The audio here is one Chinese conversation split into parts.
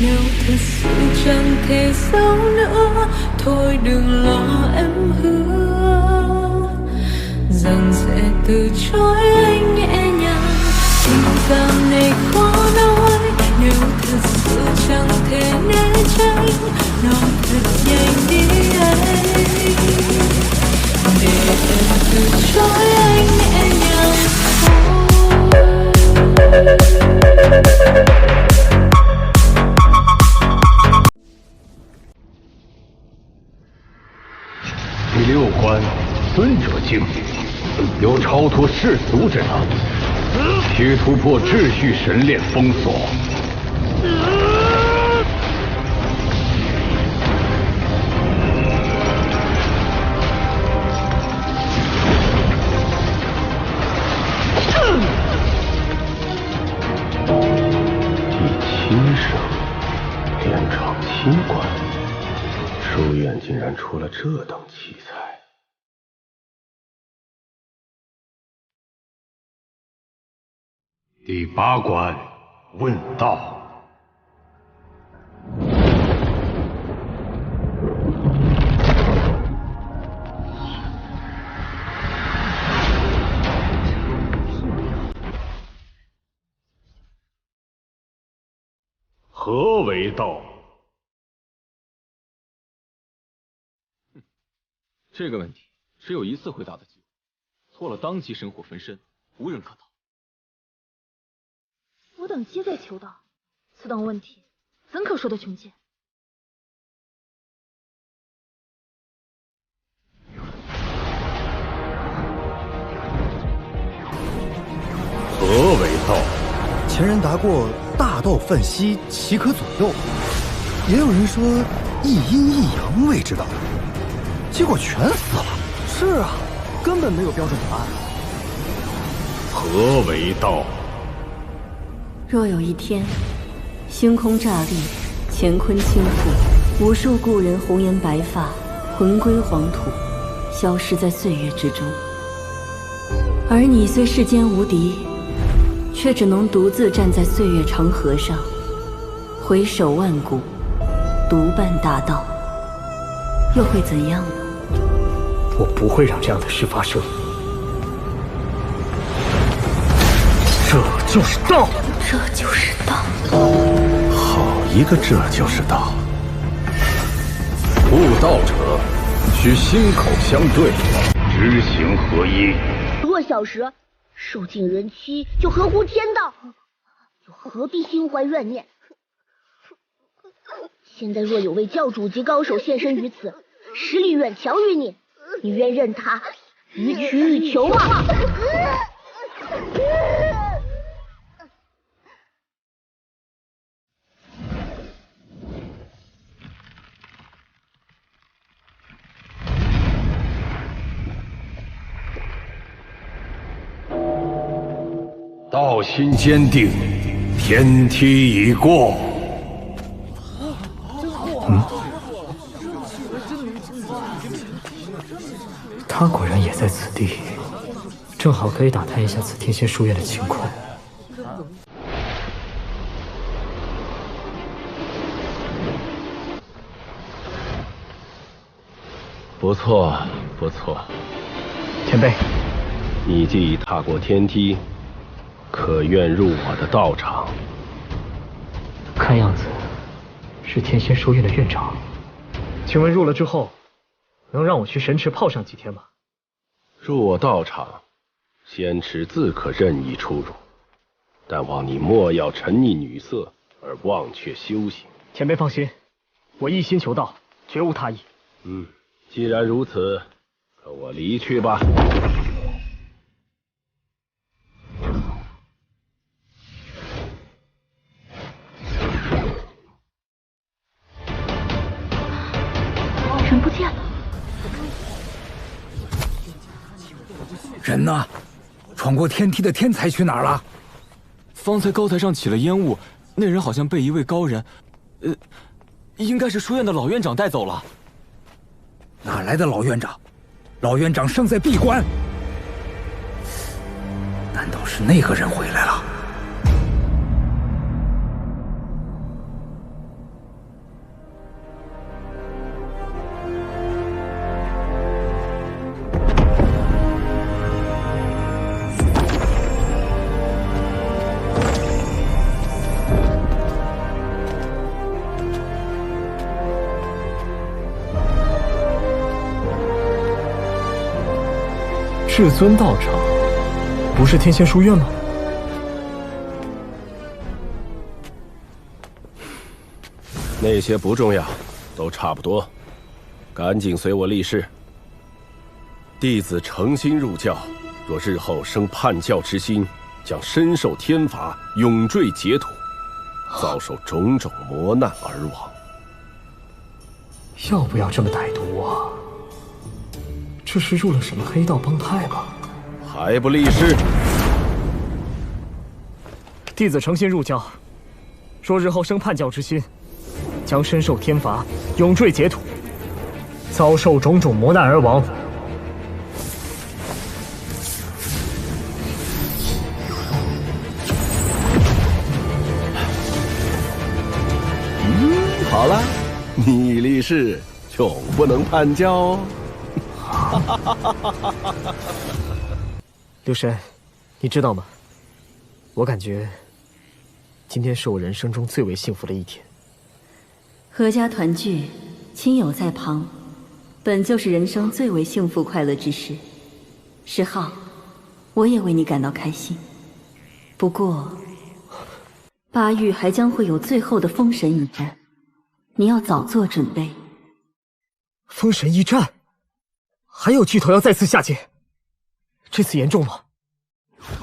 Nếu thật sự chẳng thể sau nữa, thôi đừng lo em hứa rằng sẽ từ chối anh nhẹ nhàng. Tình cảm này khó nói, nếu thật sự chẳng thể né tránh, nói thật nhanh đi anh, để em từ chối anh nhẹ nhàng第6关，尊者境，有超脱世俗之能，需突破秩序神链封锁。第7声，连场7关，书院竟然出了这等奇才。第8关，问道。何为道？这个问题只有一次回答的机会，错了当即神火焚身，无人可逃。我等皆在求道，此等问题怎可说得穷尽？何为道？前人答过大道泛兮，其可左右。也有人说一阴一阳谓之道，结果全死了。是啊，根本没有标准答案。何为道？若有一天，星空乍立，乾坤倾覆，无数故人红颜白发，魂归黄土，消失在岁月之中。而你虽世间无敌，却只能独自站在岁月长河上，回首万古，独伴大道，又会怎样呢？我不会让这样的事发生。这就是道，这就是道。好一个这就是道！悟道者，需心口相对，知行合一。弱小时受尽人欺，就合乎天道，又何必心怀怨念？现在若有位教主级高手现身于此，实力远强于你，你愿任他予取予求吗？道心坚定，天梯已过。他果然也在此地，正好可以打探一下此天仙书院的情况。不错，不错。前辈，你既已踏过天梯，可愿入我的道场？看样子是天仙书院的院长，请问入了之后，能让我去神池泡上几天吗？入我道场，仙池自可任意出入，但望你莫要沉溺女色而忘却修行。前辈放心，我一心求道，绝无他意。既然如此，可我离去吧。人不见了。人呢？闯过天梯的天才去哪儿了？方才高台上起了烟雾，那人好像被一位高人，应该是书院的老院长带走了。哪来的老院长？老院长尚在闭关。难道是那个人回来了？至尊道场不是天仙书院吗？那些不重要，都差不多。赶紧随我立誓。弟子诚心入教，若日后生叛教之心，将深受天罚，永坠劫土，遭受种种磨难而亡。要不要这么歹毒啊？这是入了什么黑道帮派吗？还不立誓？弟子诚心入教，若日后生叛教之心，将深受天罚，永坠劫土，遭受种种磨难而亡。好了，你立誓，永不能叛教哦。刘神，你知道吗？我感觉今天是我人生中最为幸福的一天。阖家团聚，亲友在旁，本就是人生最为幸福快乐之事。石浩，我也为你感到开心。不过，巴域还将会有最后的封神一战，你要早做准备。封神一战，还有巨头要再次下界，这次严重吗？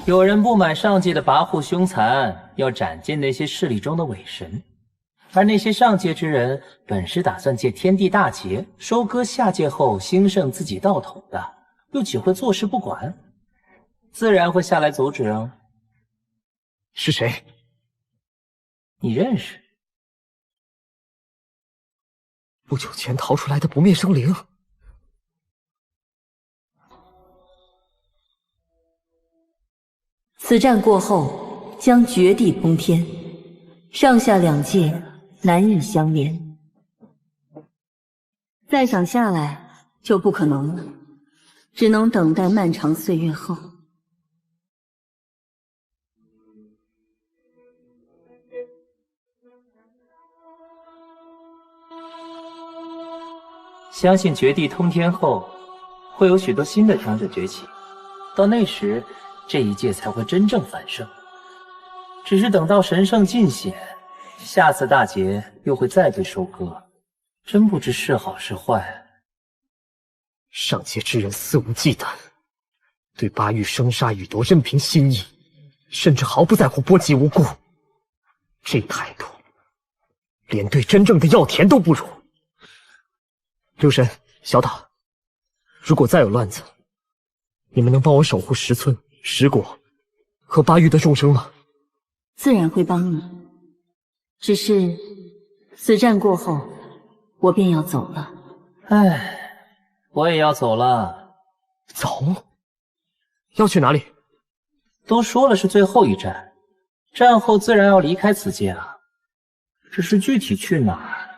有人不满上界的跋扈凶残，要斩尽那些势力中的伪神，而那些上界之人本是打算借天地大劫收割下界后兴盛自己道统的，又岂会坐视不管？自然会下来阻止啊。是谁？你认识？不久前逃出来的不灭生灵。此战过后，将绝地崩天，上下两界难以相连。再想下来就不可能了，只能等待漫长岁月后。相信绝地通天后，会有许多新的强者崛起，到那时，这一界才会真正繁盛。只是等到神圣尽显，下次大劫又会再被收割，真不知是好是坏。上界之人肆无忌惮，对巴域生杀予夺任凭心意，甚至毫不在乎波及无辜。这态度，连对真正的药田都不如。六神、小岛，如果再有乱子，你们能帮我守护石村、石国和巴域的众生吗？自然会帮你，只是此战过后，我便要走了。唉，我也要走了。走？要去哪里？都说了是最后一战，战后自然要离开此界啊。只是具体去哪儿，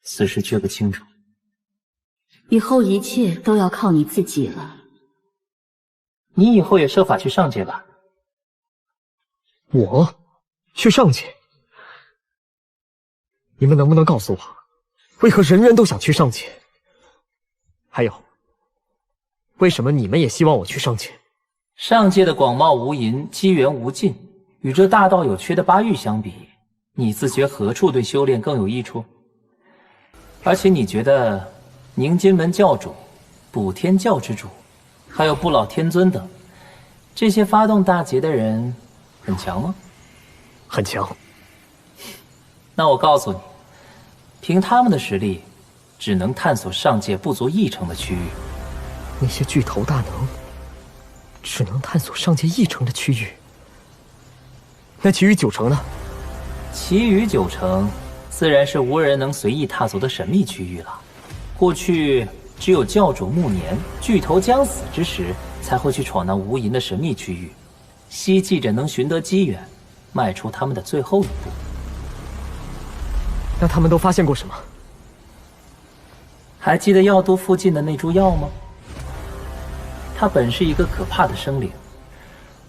此时却不清楚。以后一切都要靠你自己了。你以后也设法去上界吧。我去上界？你们能不能告诉我，为何人人都想去上界？还有，为什么你们也希望我去上界？上界的广袤无垠，机缘无尽，与这大道有缺的巴域相比，你自觉何处对修炼更有益处？而且你觉得凝金门教主、补天教之主，还有不老天尊等，这些发动大劫的人很强吗？很强。那我告诉你，凭他们的实力，只能探索上界不足1成的区域。那些巨头大能，只能探索上界1成的区域。那其余9成呢？其余9成，自然是无人能随意踏足的神秘区域了。过去只有教主暮年、巨头将死之时，才会去闯那无垠的神秘区域，希冀着能寻得机缘，迈出他们的最后一步。那他们都发现过什么？还记得药都附近的那株药吗？它本是一个可怕的生灵。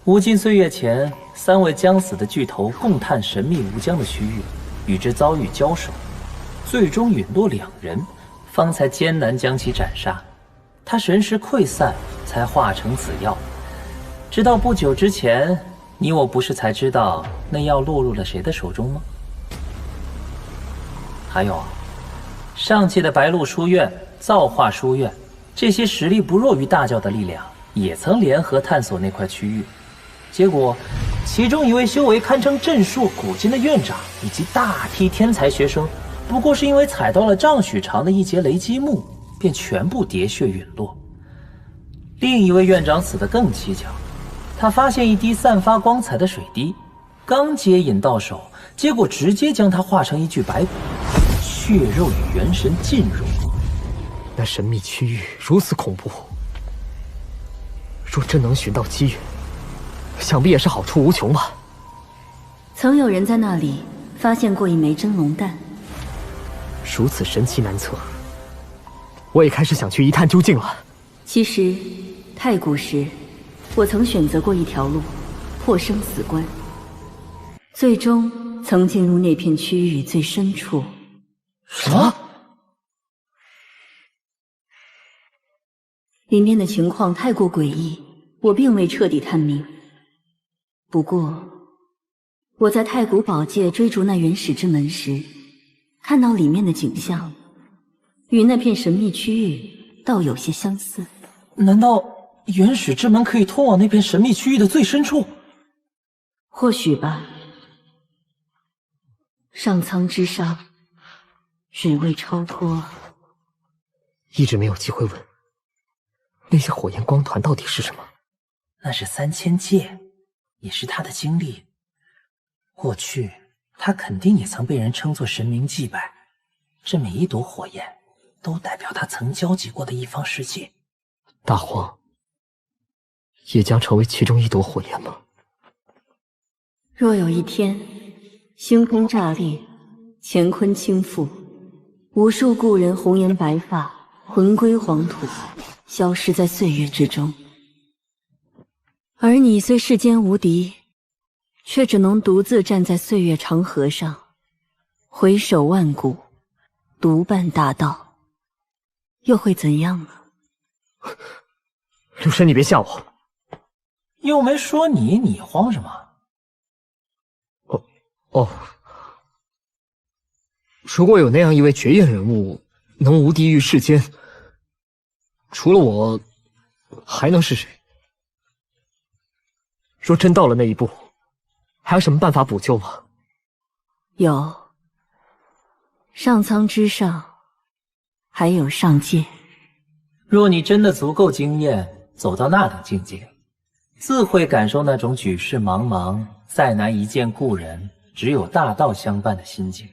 无尽岁月前，3位将死的巨头共探神秘无疆的区域，与之遭遇交手，最终陨落2人，方才艰难将其斩杀。他神识溃散，才化成此药。直到不久之前，你我不是才知道那药落入了谁的手中吗？还有，上届的白鹿书院、造化书院，这些实力不弱于大教的力量，也曾联合探索那块区域。结果，其中一位修为堪称镇硕古今的院长，以及大批天才学生，不过是因为踩到了丈许长的一节雷击木，便全部喋血陨落。另一位院长死得更蹊跷，他发现一滴散发光彩的水滴，刚接引到手，结果直接将它化成一具白骨，血肉与元神尽融。那神秘区域如此恐怖，若真能寻到机缘，想必也是好处无穷吧。曾有人在那里发现过一枚真龙蛋，如此神奇难测，我也开始想去一探究竟了。其实，太古时，我曾选择过一条路，破生死关，最终曾进入那片区域最深处。什么？里面的情况太过诡异，我并未彻底探明。不过，我在太古宝界追逐那原始之门时，看到里面的景象，与那片神秘区域倒有些相似。难道原始之门可以通往那片神秘区域的最深处？或许吧。上苍之上，只为超脱。一直没有机会问，那些火焰光团到底是什么？那是3000界，也是他的经历。过去他肯定也曾被人称作神明祭拜，这每一朵火焰都代表他曾交集过的一方世界。大荒也将成为其中一朵火焰吗？若有一天，星空炸裂，乾坤倾覆，无数故人红颜白发，魂归黄土，消失在岁月之中。而你虽世间无敌，却只能独自站在岁月长河上，回首万古，独伴大道，又会怎样呢？陆深，你别吓我。又没说你，你慌什么？如果有那样一位绝艳人物，能无敌于世间，除了我，还能是谁？若真到了那一步，还有什么办法补救吗？有，上苍之上，还有上界。若你真的足够惊艳，走到那等境界，自会感受那种举世茫茫，再难一见故人，只有大道相伴的心境。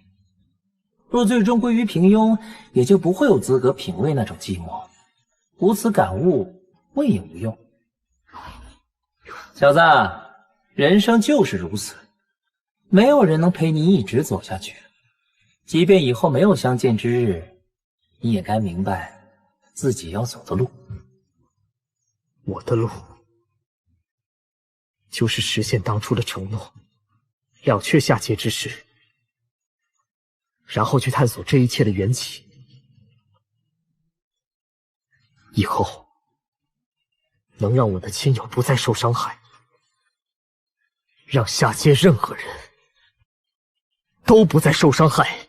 若最终归于平庸，也就不会有资格品味那种寂寞。无此感悟，问也无用。小子，人生就是如此，没有人能陪你一直走下去。即便以后没有相见之日，你也该明白自己要走的路。我的路，就是实现当初的承诺，了却下界之事，然后去探索这一切的缘起。以后能让我的亲友不再受伤害，让下界任何人都不再受伤害。